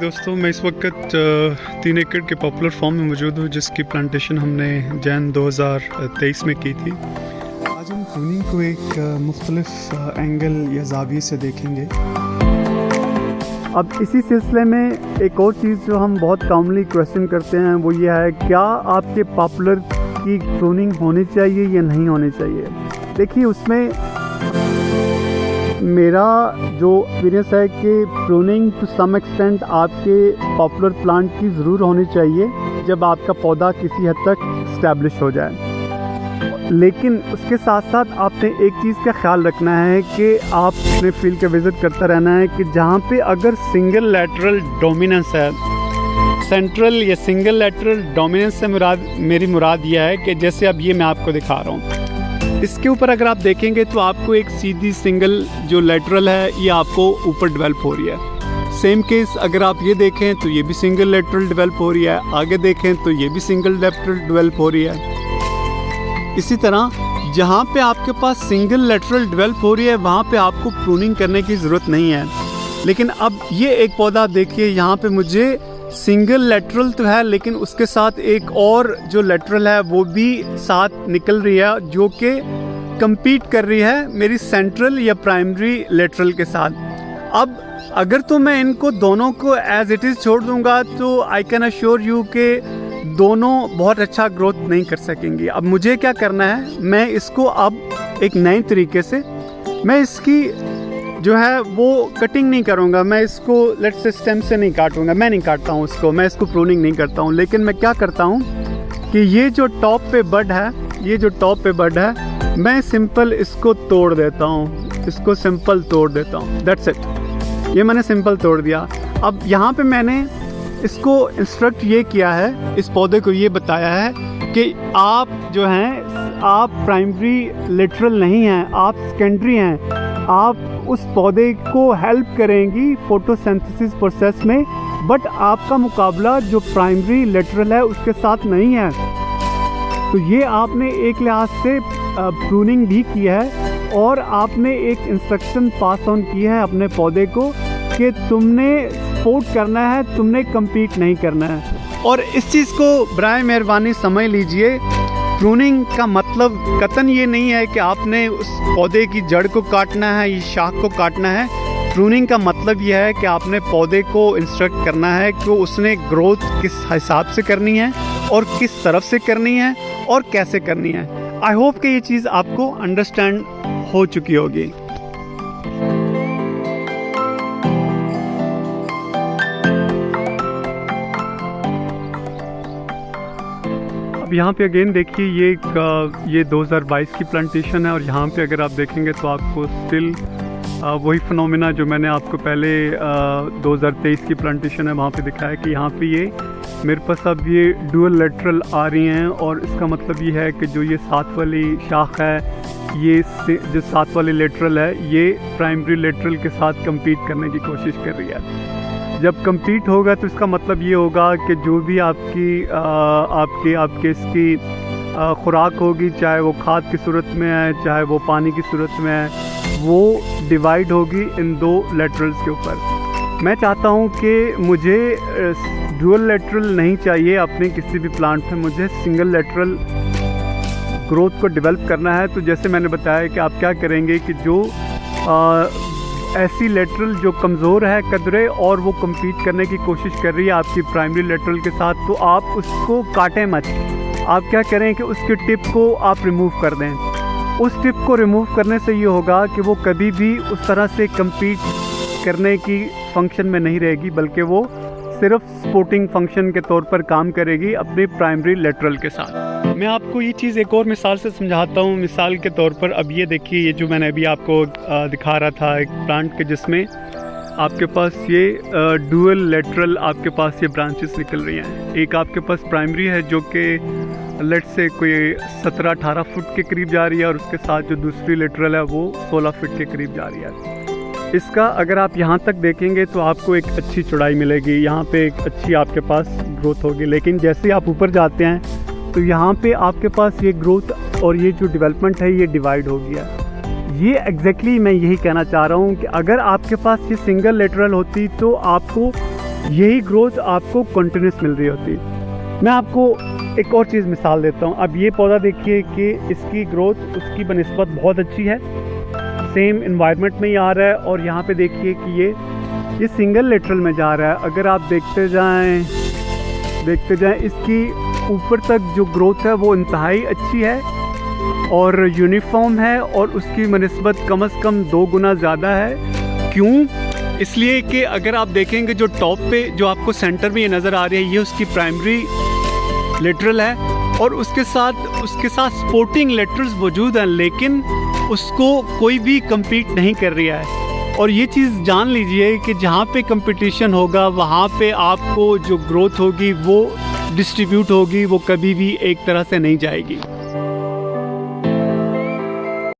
दोस्तों, मैं इस वक्त 3 एकड़ के पॉपुलर फार्म में मौजूद हूँ जिसकी प्लांटेशन हमने जैन 2023 में की थी। आज हम प्रूनिंग को एक मुख्तलिफ एंगल या ज़ाविये से देखेंगे। अब इसी सिलसिले में एक और चीज़ जो हम बहुत कॉमनली क्वेश्चन करते हैं वो ये है, क्या आपके पॉपुलर की प्रूनिंग होनी चाहिए या नहीं होनी चाहिए। देखिए, उसमें मेरा जो एक्सपीरियंस है कि प्रूनिंग टू सम एक्सटेंट आपके पॉपुलर प्लांट की ज़रूर होनी चाहिए जब आपका पौधा किसी हद तक इस्टेब्लिश हो जाए। लेकिन उसके साथ साथ आपने एक चीज़ का ख्याल रखना है कि आप अपने फील्ड का विज़िट करता रहना है कि जहाँ पे अगर सिंगल लैटरल डोमिनेंस है, सेंट्रल या सिंगल लैटरल डोमिनेंस से मेरी मुराद यह है कि जैसे अब ये मैं आपको दिखा रहा हूँ, इसके ऊपर अगर आप देखेंगे तो आपको एक सीधी सिंगल जो लेटरल है ये आपको ऊपर डेवलप हो रही है। सेम केस अगर आप ये देखें तो ये भी सिंगल लेटरल डेवलप हो रही है, आगे देखें तो ये भी सिंगल लेटरल डेवलप हो रही है। इसी तरह जहाँ पे आपके पास सिंगल लेटरल डेवलप हो रही है वहाँ पे आपको प्रूनिंग करने की ज़रूरत नहीं है। लेकिन अब ये एक पौधा देखिए, यहाँ पे मुझे सिंगल लेटरल तो है लेकिन उसके साथ एक और जो लेटरल है वो भी साथ निकल रही है जो कि compete कर रही है मेरी सेंट्रल या प्राइमरी लेटरल के साथ। अब अगर तो मैं इनको दोनों को एज इट इज़ छोड़ दूंगा तो आई कैन अश्योर यू कि दोनों बहुत अच्छा ग्रोथ नहीं कर सकेंगी। अब मुझे क्या करना है, मैं इसको अब एक नए तरीके से मैं इसकी जो है वो कटिंग नहीं करूँगा, मैं इसको लेट्स से स्टेम से नहीं काटूँगा, मैं नहीं काटता हूँ इसको, मैं इसको प्रूनिंग नहीं करता हूँ। लेकिन मैं क्या करता हूँ कि ये जो टॉप पे बड है, ये जो टॉप पे बड है, मैं सिंपल इसको तोड़ देता हूँ, इसको सिंपल तोड़ देता हूँ, दैट्स इट। ये मैंने सिंपल तोड़ दिया। अब यहाँ पे मैंने इसको इंस्ट्रक्ट ये किया है, इस पौधे को ये बताया है कि आप जो हैं आप प्राइमरी लेटरल नहीं हैं, आप सेकेंडरी हैं। आप उस पौधे को हेल्प करेंगी फोटोसिंथेसिस प्रोसेस में, बट आपका मुकाबला जो प्राइमरी लेटरल है उसके साथ नहीं है। तो ये आपने एक लिहाज से प्रूनिंग भी की है और आपने एक इंस्ट्रक्शन पास ऑन की है अपने पौधे को कि तुमने सपोर्ट करना है, तुमने कम्पीट नहीं करना है। और इस चीज़ को बराए मेहरबानी समझ लीजिए, प्रूनिंग का मतलब कतन ये नहीं है कि आपने उस पौधे की जड़ को काटना है या शाख को काटना है। प्रूनिंग का मतलब यह है कि आपने पौधे को इंस्ट्रक्ट करना है कि उसने ग्रोथ किस हिसाब से करनी है और किस तरफ से करनी है और कैसे करनी है। आई होप कि ये चीज़ आपको अंडरस्टैंड हो चुकी होगी। यहाँ पे अगेन देखिए ये 2022 की प्लांटेशन है और यहाँ पे अगर आप देखेंगे तो आपको स्टिल वही फिनोमेना जो मैंने आपको पहले 2023 की प्लांटेशन है वहाँ पे दिखाया है कि यहाँ पे ये मेरे पास अब ये डुअल लेटरल आ रही हैं। और इसका मतलब ये है कि जो ये साथ वाली शाख है, ये जो साथ वाली लेटरल है, ये प्राइमरी लेटरल के साथ कम्पीट करने की कोशिश कर रही है। जब कम्पीट होगा तो इसका मतलब ये होगा कि जो भी आपके इसकी खुराक होगी, चाहे वो खाद की सूरत में है चाहे वो पानी की सूरत में है, वो डिवाइड होगी इन दो लेटरल्स के ऊपर। मैं चाहता हूँ कि मुझे डुअल लेटरल नहीं चाहिए अपने किसी भी प्लांट में, मुझे सिंगल लेटरल ग्रोथ को डेवलप करना है। तो जैसे मैंने बताया कि आप क्या करेंगे कि जो ऐसी लेटरल जो कमज़ोर है कदरे और वो कम्पीट करने की कोशिश कर रही है आपकी प्राइमरी लेटरल के साथ, तो आप उसको काटें मत। आप क्या करें कि उसके टिप को आप रिमूव कर दें। उस टिप को रिमूव करने से ये होगा कि वो कभी भी उस तरह से कम्पीट करने की फंक्शन में नहीं रहेगी, बल्कि वो सिर्फ सपोर्टिंग फंक्शन के तौर पर काम करेगी अपनी प्राइमरी लेटरल के साथ। मैं आपको ये चीज़ एक और मिसाल से समझाता हूँ। मिसाल के तौर पर अब ये देखिए, ये जो मैंने अभी आपको दिखा रहा था एक प्लांट के जिसमें आपके पास ये डुअल लेटरल आपके पास ये ब्रांचेस निकल रही हैं। एक आपके पास प्राइमरी है जो कि लेट्स से कोई 17-18 फुट के करीब जा रही है और उसके साथ जो दूसरी लेटरल है वो 16 फुट के करीब जा रही है। इसका अगर आप यहाँ तक देखेंगे तो आपको एक अच्छी चौड़ाई मिलेगी, यहाँ पे एक अच्छी आपके पास ग्रोथ होगी। लेकिन जैसे आप ऊपर जाते हैं तो यहाँ पे आपके पास ये ग्रोथ और ये जो डेवलपमेंट है ये डिवाइड हो गया। ये एग्जैक्टली मैं यही कहना चाह रहा हूँ कि अगर आपके पास ये सिंगल लेटरल होती तो आपको यही ग्रोथ आपको कंटिन्यूस मिल रही होती है। मैं आपको एक और चीज़ मिसाल देता हूँ। अब ये पौधा देखिए कि इसकी ग्रोथ उसकी बनिस्बत बहुत अच्छी है, सेम इन्वायरमेंट में ही आ रहा है, और यहाँ पे देखिए कि ये सिंगल लेटरल में जा रहा है। अगर आप देखते जाएं इसकी ऊपर तक जो ग्रोथ है वो इंतहाई अच्छी है और यूनिफॉर्म है, और उसकी बनिस्बत कम से कम 2 गुना ज़्यादा है। क्यों? इसलिए कि अगर आप देखेंगे जो टॉप पे जो आपको सेंटर में ये नज़र आ रही है, ये उसकी प्राइमरी लेटरल है, और उसके साथ सपोर्टिंग लेटरल्स मौजूद हैं, लेकिन उसको कोई भी compete नहीं कर रहा है। और ये चीज़ जान लीजिए कि जहाँ पे कंपटीशन होगा वहाँ पे आपको जो ग्रोथ होगी वो डिस्ट्रीब्यूट होगी, वो कभी भी एक तरह से नहीं जाएगी।